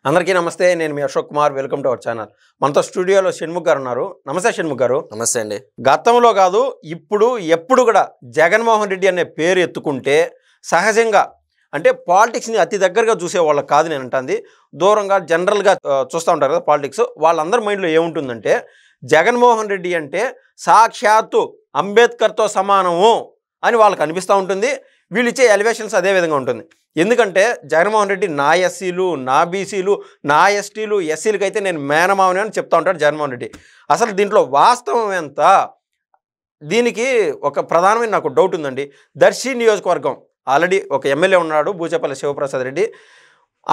అందరికీ నమస్తే. నేను మీ Ashok Kumar. Welcome to our channel. మనతో స్టూడియోలో షణ్ముఖ్ గారు ఉన్నారు. నమస్తే షణ్ముఖ్ గారు. నమస్తే అండి. గతంలో కాదు, ఇప్పుడు ఎప్పుడు కూడా జగన్మోహన్ రెడ్డి అనే పేరు ఎత్తుకుంటే సహజంగా అంటే పాలిటిక్స్ని అతి దగ్గరగా చూసే వాళ్ళకి కాదు నేను అంటుంది, దూరంగా జనరల్గా చూస్తూ ఉంటారు కదా పాలిటిక్స్. వాళ్ళందరి మైండ్లో ఏముంటుందంటే జగన్మోహన్ రెడ్డి అంటే సాక్షాత్తు అంబేద్కర్తో సమానము అని వాళ్ళకి అనిపిస్తూ ఉంటుంది. వీళ్ళు ఇచ్చే ఎలివేషన్స్ అదే విధంగా ఉంటుంది. ఎందుకంటే జగన్మోహన్ రెడ్డి నా ఎస్సీలు, నా బీసీలు, నా ఎస్టీలు, ఎస్సీలకి అయితే నేను మేనమావని అని చెప్తా ఉంటాడు జగన్మోహన్ రెడ్డి. అసలు దీంట్లో వాస్తవం ఎంత? దీనికి ఒక ప్రధానమైన నాకు డౌట్ ఉందండి. దర్శి నియోజకవర్గం ఆల్రెడీ ఒక ఎమ్మెల్యే ఉన్నాడు, బూచేపల్లి శివప్రసాద్ రెడ్డి.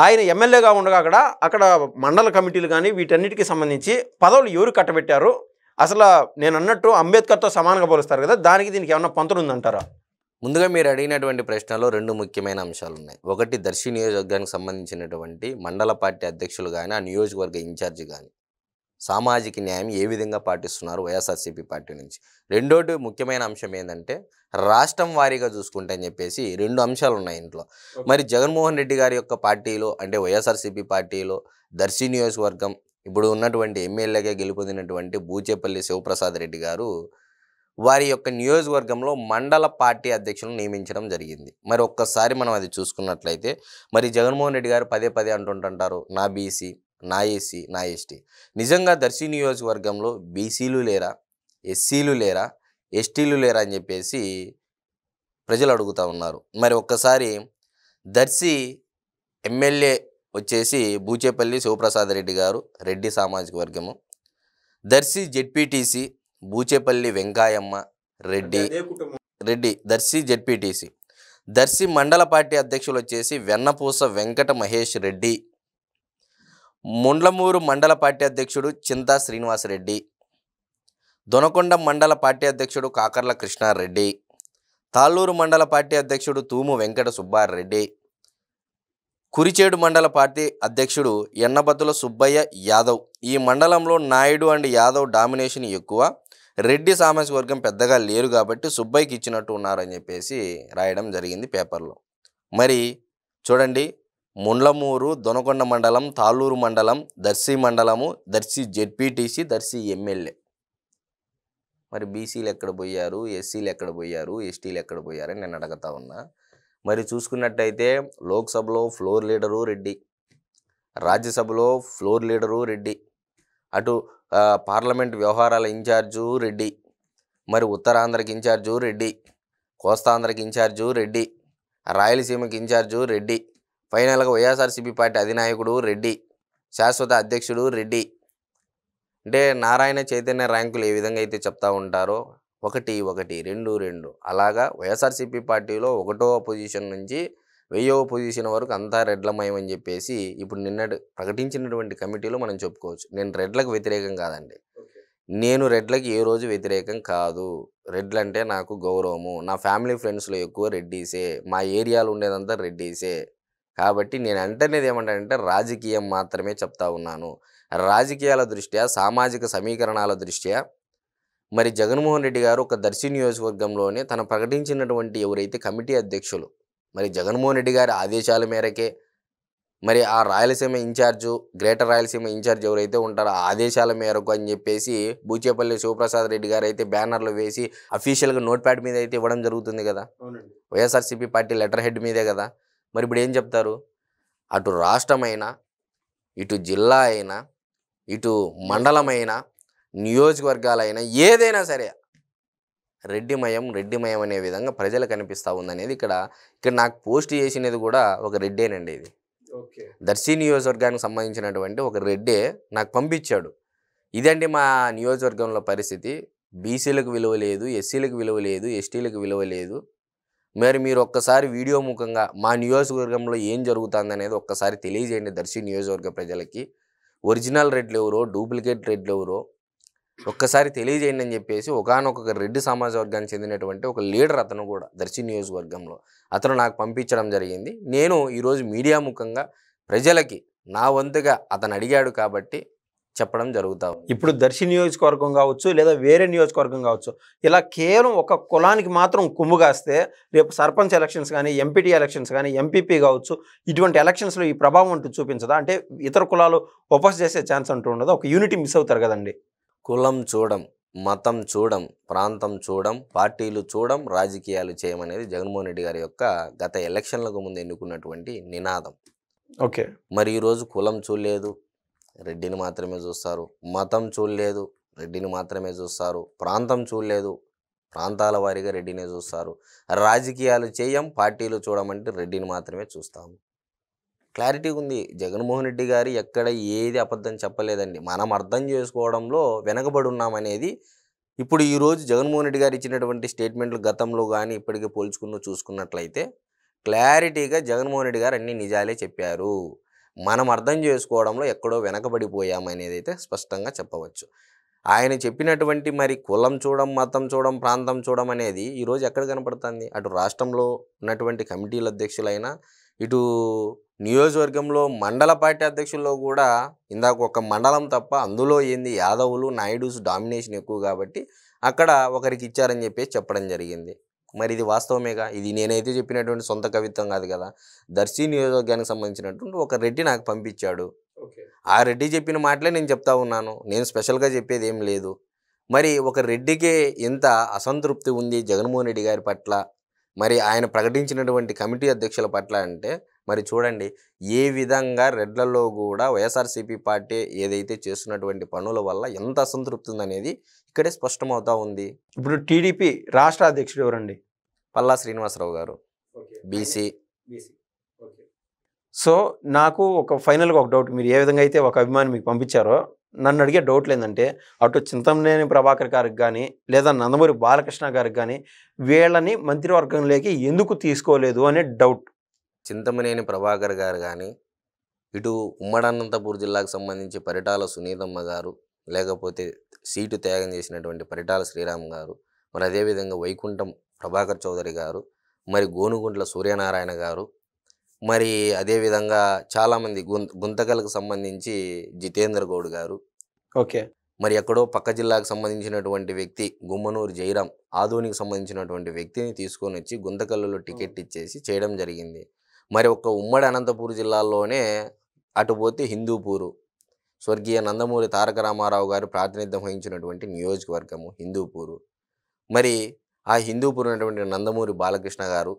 ఆయన ఎమ్మెల్యేగా ఉండగా అక్కడ మండల కమిటీలు కానీ వీటన్నిటికీ సంబంధించి పదవులు ఎవరు కట్టబెట్టారు? అసలు నేను అన్నట్టు అంబేద్కర్తో సమానంగా పోలుస్తారు కదా, దానికి దీనికి ఏమన్నా పొంతన ఉందంటారా? ముందుగా మీరు అడిగినటువంటి ప్రశ్నలో రెండు ముఖ్యమైన అంశాలు ఉన్నాయి. ఒకటి దర్శి నియోజకవర్గానికి సంబంధించినటువంటి మండల పార్టీ అధ్యక్షులు కానీ, ఆ నియోజకవర్గ ఇన్ఛార్జి కానీ సామాజిక న్యాయం ఏ విధంగా పాటిస్తున్నారు వైఎస్ఆర్సీపీ పార్టీ నుంచి. రెండోటి ముఖ్యమైన అంశం ఏంటంటే రాష్ట్రం వారీగా చూసుకుంటే అని చెప్పేసి రెండు అంశాలు ఉన్నాయి ఇంట్లో. మరి జగన్మోహన్ రెడ్డి గారి యొక్క పార్టీలో అంటే వైఎస్ఆర్సీపీ పార్టీలో దర్శి నియోజకవర్గం ఇప్పుడు ఉన్నటువంటి ఎమ్మెల్యేగా గెలుపొందినటువంటి బూచేపల్లి శివప్రసాద్ రెడ్డి గారు వారి యొక్క నియోజకవర్గంలో మండల పార్టీ అధ్యక్షులను నియమించడం జరిగింది. మరి ఒక్కసారి మనం అది చూసుకున్నట్లయితే మరి జగన్మోహన్ రెడ్డి గారు పదే పదే అంటుంటారు నా బీసీ, నా ఎస్సీ, నా ఎస్టీ. నిజంగా దర్శి నియోజకవర్గంలో బీసీలు లేరా, ఎస్సీలు లేరా, ఎస్టీలు లేరా అని చెప్పేసి ప్రజలు అడుగుతూ ఉన్నారు. మరి ఒక్కసారి దర్శి ఎమ్మెల్యే వచ్చేసి బూచేపల్లి శివప్రసాద్ రెడ్డి గారు, రెడ్డి సామాజిక వర్గము. Darsi ZPTC Buchepalli Venkayamma Reddy Darsi ZPTC. దర్శి మండల పార్టీ అధ్యక్షులు వచ్చేసి వెన్నపూస వెంకట మహేష్ రెడ్డి. ముండ్లమూరు మండల పార్టీ అధ్యక్షుడు చింతా శ్రీనివాసరెడ్డి. దొనకొండ మండల పార్టీ అధ్యక్షుడు కాకర్ల కృష్ణారెడ్డి. తాళ్ళూరు మండల పార్టీ అధ్యక్షుడు తూము వెంకట సుబ్బారెడ్డి. కురిచేడు మండల పార్టీ అధ్యక్షుడు ఎన్నబతుల సుబ్బయ్య యాదవ్. ఈ మండలంలో నాయుడు అండ్ యాదవ్ డామినేషన్ ఎక్కువ, రెడ్డి సామాజిక వర్గం పెద్దగా లేరు కాబట్టి సుబ్బయ్యకి ఇచ్చినట్టు ఉన్నారని చెప్పేసి రాయడం జరిగింది పేపర్లో. మరి చూడండి, ముండ్లమూరు, దొనకొండ మండలం, తాళ్ళూరు మండలం, దర్శి మండలము, దర్శి జెడ్పీటీసీ, దర్శి ఎమ్మెల్యే. మరి బీసీలు ఎక్కడ పోయారు, ఎస్సీలు ఎక్కడ పోయారు, ఎస్టీలు ఎక్కడ పోయారని నేను అడుగుతా ఉన్నా. మరి చూసుకున్నట్టయితే లోక్సభలో ఫ్లోర్ లీడరు రెడ్డి, రాజ్యసభలో ఫ్లోర్ లీడరు రెడ్డి, అటు పార్లమెంట్ వ్యవహారాల ఇన్ఛార్జు రెడ్డి, మరి ఉత్తరాంధ్రకి ఇన్ఛార్జు రెడ్డి, కోస్తాంధ్రకి ఇన్ఛార్జు రెడ్డి, రాయలసీమకి ఇన్ఛార్జు రెడ్డి, ఫైనల్గా వైఎస్ఆర్సీపీ పార్టీ అధినాయకుడు రెడ్డి, శాశ్వత అధ్యక్షుడు రెడ్డి. అంటే నారాయణ చైతన్య ర్యాంకులు ఏ విధంగా అయితే చెప్తా ఉంటారో 1 1 2 2 అలాగా వైఎస్ఆర్సీపీ పార్టీలో 1వ పొజిషన్ నుంచి 1000వ పొజిషన్ వరకు అంతా రెడ్లమయం అని చెప్పేసి ఇప్పుడు నిన్నటి ప్రకటించినటువంటి కమిటీలో మనం చెప్పుకోవచ్చు. నేను రెడ్లకు వ్యతిరేకం కాదండి, నేను రెడ్లకి ఏ రోజు వ్యతిరేకం కాదు. రెడ్లంటే నాకు గౌరవము, నా ఫ్యామిలీ ఫ్రెండ్స్లో ఎక్కువ రెడ్డీసే, మా ఏరియాలో ఉండేదంతా రెడ్డీసే. కాబట్టి నేను అంటనేది ఏమంటానంటే రాజకీయం మాత్రమే చెప్తా ఉన్నాను. రాజకీయాల దృష్ట్యా, సామాజిక సమీకరణాల దృష్ట్యా మరి జగన్మోహన్ రెడ్డి గారు ఒక దర్శి నియోజకవర్గంలోనే తను ప్రకటించినటువంటి ఎవరైతే కమిటీ అధ్యక్షులు మరి జగన్మోహన్ రెడ్డి గారి ఆదేశాల మేరకే మరి ఆ Rayalaseema incharge, greater Rayalaseema incharge ఎవరైతే ఉంటారో ఆ ఆదేశాల మేరకు అని చెప్పేసి బూచేపల్లి శివప్రసాద్ రెడ్డి గారు అయితే బ్యానర్లు వేసి అఫీషియల్గా నోట్ ప్యాడ్ మీద అయితే ఇవ్వడం జరుగుతుంది కదా, వైఎస్ఆర్సీపీ పార్టీ లెటర్ హెడ్ మీదే కదా. మరి ఇప్పుడు ఏం చెప్తారు? అటు రాష్ట్రమైనా, ఇటు జిల్లా అయినా, ఇటు మండలమైనా, నియోజకవర్గాలైనా ఏదైనా సరే రెడ్డిమయం అనే విధంగా ప్రజలకు కనిపిస్తూ ఉందనేది ఇక్కడ నాకు పోస్ట్ చేసినది కూడా ఒక రెడ్డేనండి. ఇది దర్శి నియోజకవర్గానికి సంబంధించినటువంటి ఒక రెడ్డే నాకు పంపించాడు. ఇదండి మా నియోజకవర్గంలో పరిస్థితి. బీసీలకు విలువ లేదు, ఎస్సీలకు విలువ లేదు, ఎస్టీలకు విలువ లేదు. మరి మీరు ఒక్కసారి వీడియో ముఖంగా మా నియోజకవర్గంలో ఏం జరుగుతుందనేది ఒక్కసారి తెలియజేయండి దర్శి నియోజకవర్గ ప్రజలకి. ఒరిజినల్ రెడ్లు ఎవరో, డూప్లికేట్ రెడ్లు ఎవరో ఒక్కసారి తెలియజేయండి అని చెప్పేసి ఒకానొక రెడ్డి సామాజిక వర్గానికి చెందినటువంటి ఒక లీడర్ అతను కూడా దర్శి నియోజకవర్గంలో అతను నాకు పంపించడం జరిగింది. నేను ఈరోజు మీడియా ముఖంగా ప్రజలకి నా వంతుగా అతను అడిగాడు కాబట్టి చెప్పడం జరుగుతా ఉంది. ఇప్పుడు దర్శి నియోజకవర్గం కావచ్చు లేదా వేరే నియోజకవర్గం కావచ్చు, ఇలా కేవలం ఒక కులానికి మాత్రం కొమ్ము కాస్తే రేపు సర్పంచ్ ఎలక్షన్స్ కానీ, ఎంపీటీ ఎలక్షన్స్ కానీ, ఎంపీపీ కావచ్చు, ఇటువంటి ఎలక్షన్స్లో ఈ ప్రభావం అంటూ చూపించదా? అంటే ఇతర కులాలు ఒపోజ్ చేసే ఛాన్స్ అంటూ ఉండదు, ఒక యూనిటీ మిస్ అవుతారు కదండి. కులం చూడం, మతం చూడం, ప్రాంతం చూడం, పార్టీలు చూడం, రాజకీయాలు చేయమనేది జగన్మోహన్ రెడ్డి గారి యొక్క గత ఎలక్షన్లకు ముందు ఎన్నుకున్నటువంటి నినాదం. ఓకే. మరి ఈరోజు కులం చూడలేదు, రెడ్డిని మాత్రమే చూస్తారు. మతం చూడలేదు, రెడ్డిని మాత్రమే చూస్తారు. ప్రాంతం చూడలేదు, ప్రాంతాల వారీగా రెడ్డినే చూస్తారు. రాజకీయాలు చేయం, పార్టీలు చూడమంటే రెడ్డిని మాత్రమే చూస్తాము. క్లారిటీ ఉంది. జగన్మోహన్ రెడ్డి గారు ఎక్కడ ఏది అబద్ధం చెప్పలేదండి. మనం అర్థం చేసుకోవడంలో వెనకబడి ఉన్నామనేది ఇప్పుడు ఈరోజు జగన్మోహన్ రెడ్డి గారు ఇచ్చినటువంటి స్టేట్మెంట్లు గతంలో కానీ ఇప్పటికీ చూసుకున్నట్లయితే క్లారిటీగా జగన్మోహన్ రెడ్డి గారు అన్ని నిజాలే చెప్పారు. మనం అర్థం చేసుకోవడంలో ఎక్కడో వెనకబడిపోయామనేది అయితే స్పష్టంగా చెప్పవచ్చు. ఆయన చెప్పినటువంటి మరి కులం చూడం, మతం చూడం, ప్రాంతం చూడం అనేది ఈరోజు ఎక్కడ కనపడుతుంది? అటు రాష్ట్రంలో ఉన్నటువంటి కమిటీల అధ్యక్షులైనా, ఇటు నియోజకవర్గంలో మండల పార్టీ అధ్యక్షుల్లో కూడా ఇందాక ఒక మండలం తప్ప అందులో ఏంది యాదవులు, నాయుడుస్ డామినేషన్ ఎక్కువ కాబట్టి అక్కడ ఒకరికి ఇచ్చారని చెప్పేసి చెప్పడం జరిగింది. మరి ఇది వాస్తవమేగా? ఇది నేనైతే చెప్పినటువంటి సొంత కవిత్వం కాదు కదా. దర్శి నియోజకవర్గానికి సంబంధించినటువంటి ఒక రెడ్డి నాకు పంపించాడు. ఆ రెడ్డి చెప్పిన మాటలే నేను చెప్తా ఉన్నాను. నేను స్పెషల్గా చెప్పేది ఏం లేదు. మరి ఒక రెడ్డికే ఎంత అసంతృప్తి ఉంది జగన్మోహన్ రెడ్డి గారి పట్ల, మరి ఆయన ప్రకటించినటువంటి కమిటీ అధ్యక్షుల పట్ల అంటే మరి చూడండి ఏ విధంగా రెడ్లలో కూడా వైఎస్ఆర్సీపీ పార్టీ ఏదైతే చేస్తున్నటువంటి పనుల వల్ల ఎంత అసంతృప్తి ఉందనేది ఇక్కడే స్పష్టమవుతా ఉంది. ఇప్పుడు టీడీపీ రాష్ట్ర అధ్యక్షుడు ఎవరండి? పల్లా శ్రీనివాసరావు గారు, బీసీ. సో నాకు ఒక ఫైనల్గా ఒక డౌట్, మీరు ఏ విధంగా అయితే ఒక అభిమాని మీకు పంపించారో నన్ను అడిగే డౌట్లు ఏంటంటే, అటు చింతమనేని ప్రభాకర్ గారికి కానీ లేదా నందమూరి బాలకృష్ణ గారికి కానీ వీళ్ళని మంత్రివర్గంలోకి ఎందుకు తీసుకోలేదు అనే డౌట్. చింతమనేని ప్రభాకర్ గారు కానీ, ఇటు ఉమ్మడి అనంతపురం జిల్లాకు సంబంధించి పరిటాల సునీతమ్మ గారు, లేకపోతే సీటు త్యాగం చేసినటువంటి పరిటాల శ్రీరామ్ గారు, మరి అదేవిధంగా వైకుంఠం ప్రభాకర్ చౌదరి గారు, మరి గోనుగుంట్ల సూర్యనారాయణ గారు, మరి అదేవిధంగా చాలామంది గుంతకలకు సంబంధించి జితేంద్ర గౌడ్ గారు, ఓకే, మరి ఎక్కడో పక్క జిల్లాకు సంబంధించినటువంటి వ్యక్తి గుమ్మనూరు జయరాం, ఆదోనికి సంబంధించినటువంటి వ్యక్తిని తీసుకొని వచ్చి గుంతకల్లులో టికెట్ ఇచ్చేసి చేయడం జరిగింది. మరి ఒక్క ఉమ్మడి అనంతపురం జిల్లాలోనే అటుపోతే హిందూపూరు, స్వర్గీయ నందమూరి తారక రామారావు గారు ప్రాతినిధ్యం వహించినటువంటి నియోజకవర్గము హిందూపూరు. మరి ఆ హిందూపూర్ ఉన్నటువంటి నందమూరి బాలకృష్ణ గారు,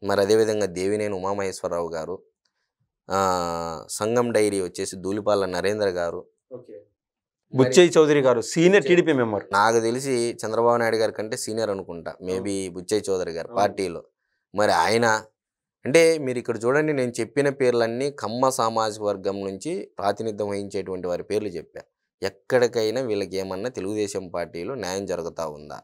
మరి అదేవిధంగా దేవినేని ఉమామహేశ్వరరావు గారు, సంగం డైరీ వచ్చేసి ధూళిపాల నరేంద్ర గారు, బుచ్చయ్య చౌదరి గారు సీనియర్ టీడీపీ మెంబర్. నాకు తెలిసి చంద్రబాబు నాయుడు గారి కంటే సీనియర్ అనుకుంటా, మేబీ బుచ్చయ్య చౌదరి గారు పార్టీలో. మరి ఆయన అంటే మీరు ఇక్కడ చూడండి, నేను చెప్పిన పేర్లన్నీ కమ్మ సామాజిక వర్గం నుంచి ప్రాతినిధ్యం వహించేటువంటి వారి పేర్లు చెప్పా. ఎక్కడికైనా వీళ్ళకి ఏమన్నా తెలుగుదేశం పార్టీలో న్యాయం జరుగుతూ ఉందా?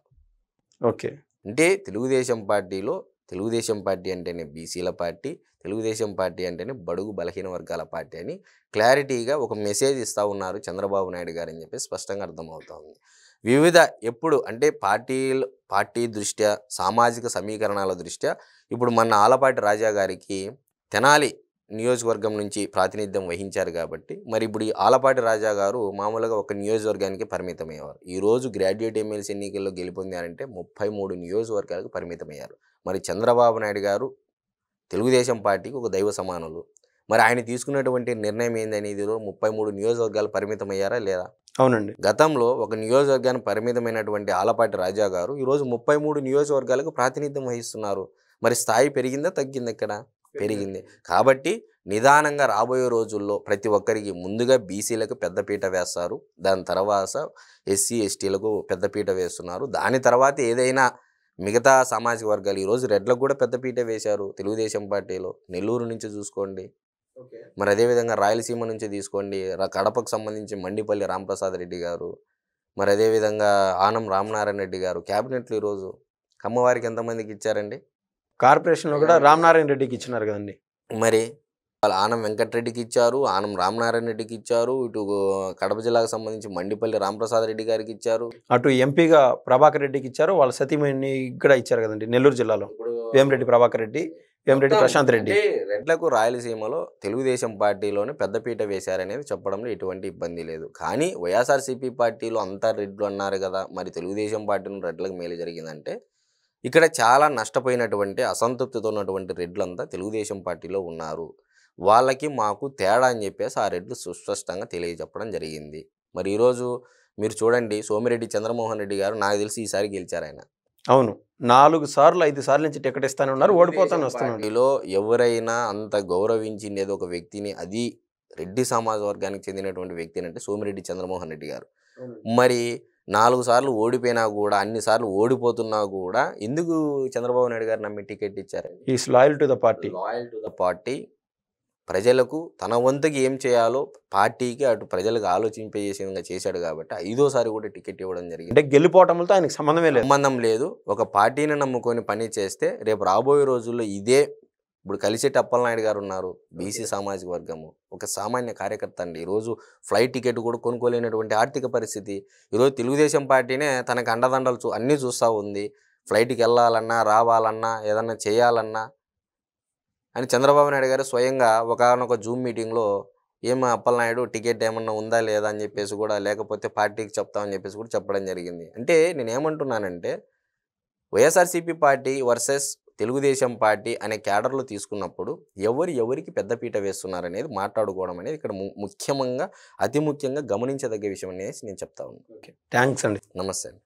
ఓకే, అంటే తెలుగుదేశం పార్టీలో, తెలుగుదేశం పార్టీ అంటేనే బీసీల పార్టీ, తెలుగుదేశం పార్టీ అంటేనే బడుగు బలహీన వర్గాల పార్టీ అని క్లారిటీగా ఒక మెసేజ్ ఇస్తూ ఉన్నారు చంద్రబాబు నాయుడు గారు అని చెప్పి స్పష్టంగా అర్థమవుతా ఉంది. వివిధ ఎప్పుడు అంటే పార్టీ దృష్ట్యా, సామాజిక సమీకరణాల దృష్ట్యా ఇప్పుడు మన ఆలపాటి రాజా గారికి తెనాలి నియోజకవర్గం నుంచి ప్రాతినిధ్యం వహించారు కాబట్టి, మరి ఇప్పుడు ఈ ఆలపాటి రాజా గారు మామూలుగా ఒక నియోజకవర్గానికి పరిమితమయ్యేవారు. ఈరోజు గ్రాడ్యుయేట్ ఎమ్మెల్సీ ఎన్నికల్లో గెలుపొందారంటే 33 నియోజకవర్గాలకు పరిమితమయ్యారు. మరి చంద్రబాబు నాయుడు గారు తెలుగుదేశం పార్టీకి ఒక దైవ సమానులు. మరి ఆయన తీసుకున్నటువంటి నిర్ణయం ఏందని, ఇది 33 నియోజకవర్గాలు పరిమితమయ్యారా లేదా? అవునండి. గతంలో ఒక నియోజకవర్గానికి పరిమితమైనటువంటి ఆలపాటి రాజా గారు ఈరోజు 33 నియోజకవర్గాలకు ప్రాతినిధ్యం వహిస్తున్నారు. మరి స్థాయి పెరిగిందా తగ్గింది? ఇక్కడ పెరిగింది. కాబట్టి నిదానంగా రాబోయే రోజుల్లో ప్రతి ఒక్కరికి ముందుగా బీసీలకు పెద్దపీట వేస్తారు, దాని తర్వాత ఎస్సీ ఎస్టీలకు పెద్దపీట వేస్తున్నారు, దాని తర్వాత ఏదైనా మిగతా సామాజిక వర్గాలు ఈరోజు రెడ్లకు కూడా పెద్దపీట వేశారు తెలుగుదేశం పార్టీలో. నెల్లూరు నుంచి చూసుకోండి, మరి అదేవిధంగా రాయలసీమ నుంచి తీసుకోండి, కడపకు సంబంధించి మండిపల్లి రాంప్రసాద్ రెడ్డి గారు, మరి అదేవిధంగా ఆనం రామనారాయణ రెడ్డి గారు క్యాబినెట్లు ఈరోజు. కమ్మవారికి ఎంతమందికి ఇచ్చారండి? కార్పొరేషన్లో కూడా రామనారాయణ రెడ్డికి ఇచ్చినారు కదండి. మరి వాళ్ళు ఆనం వెంకటరెడ్డికి ఇచ్చారు, ఆనం రామనారాయణ రెడ్డికి ఇచ్చారు, ఇటు కడప జిల్లాకు సంబంధించి మండిపల్లి రాంప్రసాద్ రెడ్డి గారికి ఇచ్చారు, అటు ఎంపీగా ప్రభాకర్ రెడ్డికి ఇచ్చారు, వాళ్ళ సతీమణి కూడా ఇచ్చారు కదండి నెల్లూరు జిల్లాలో వేమిరెడ్డి ప్రభాకర్ రెడ్డి వేమిరెడ్డి ప్రశాంత్ రెడ్డి. అంటే రెడ్లకు రాయలసీమలో తెలుగుదేశం పార్టీలోనే పెద్దపీట వేశారనేది చెప్పడంలో ఎటువంటి ఇబ్బంది లేదు. కానీ వైఎస్ఆర్సీపీ పార్టీలో అంతా రెడ్లు అన్నారు కదా, మరి తెలుగుదేశం పార్టీలో రెడ్లకు మేలు జరిగిందంటే ఇక్కడ చాలా నష్టపోయినటువంటి అసంతృప్తితో ఉన్నటువంటి రెడ్లంతా తెలుగుదేశం పార్టీలో ఉన్నారు. వాళ్ళకి మాకు తేడా అని చెప్పేసి ఆ రెడ్లు సుస్పష్టంగా తెలియజెప్పడం జరిగింది. మరి ఈరోజు మీరు చూడండి, సోమిరెడ్డి చంద్రమోహన్ రెడ్డి గారు నాకు తెలిసి ఈసారి గెలిచారు ఆయన. అవును, 4 సార్లు 5 సార్లు నుంచి టికెట్ ఇస్తానే ఉన్నారు, ఓడిపోతానే వస్తున్నారు. పార్టీలో ఎవరైనా అంత గౌరవించింది ఒక వ్యక్తిని, అది రెడ్డి సమాజ వర్గానికి చెందినటువంటి వ్యక్తిని అంటే సోమిరెడ్డి చంద్రమోహన్ రెడ్డి గారు. మరి 4 సార్లు ఓడిపోయినా కూడా, అన్ని సార్లు ఓడిపోతున్నా కూడా ఎందుకు చంద్రబాబు నాయుడు గారు నమ్మి టికెట్ ఇచ్చారు? Is loyal to the party. Loyal to the party. ప్రజలకు తన వంతుకి ఏం చేయాలో పార్టీకి అటు ప్రజలకు ఆలోచింపజేసే విధంగా చేశాడు కాబట్టి 5వ సారి కూడా టికెట్ ఇవ్వడం జరిగింది. అంటే గెలిపోవటంతో ఆయనకు సంబంధమే లేదు. సంబంధం లేదు. ఒక పార్టీని నమ్ముకొని పని చేస్తే రేపు రాబోయే రోజుల్లో ఇదే, ఇప్పుడు కలిసెట్టి అప్పలనాయుడు గారు ఉన్నారు, బీసీ సామాజిక వర్గము, ఒక సామాన్య కార్యకర్త అండి. ఈరోజు ఫ్లైట్ టికెట్ కూడా కొనుక్కోలేనటువంటి ఆర్థిక పరిస్థితి. ఈరోజు తెలుగుదేశం పార్టీనే తనకు అండదండలు అన్నీ చూస్తూ ఉంది. ఫ్లైట్కి వెళ్ళాలన్నా, రావాలన్నా, ఏదన్నా చేయాలన్నా అని చంద్రబాబు నాయుడు గారు స్వయంగా ఒకానొక జూమ్ మీటింగ్లో అప్పలనాయుడు టికెట్ ఏమన్నా ఉందా లేదా అని చెప్పేసి కూడా, లేకపోతే పార్టీకి చెప్తామని చెప్పేసి కూడా చెప్పడం జరిగింది. అంటే నేనేమంటున్నానంటే YSRCP party versus Telugu Desam party అనే క్యాడర్లో తీసుకున్నప్పుడు ఎవరికి పెద్దపీట వేస్తున్నారనేది మాట్లాడుకోవడం అనేది ఇక్కడ ముఖ్యంగా అతి ముఖ్యంగా గమనించదగ్గ విషయం అనేసి నేను చెప్తా ఉన్నాను. థ్యాంక్స్ అండి. నమస్తే అండి.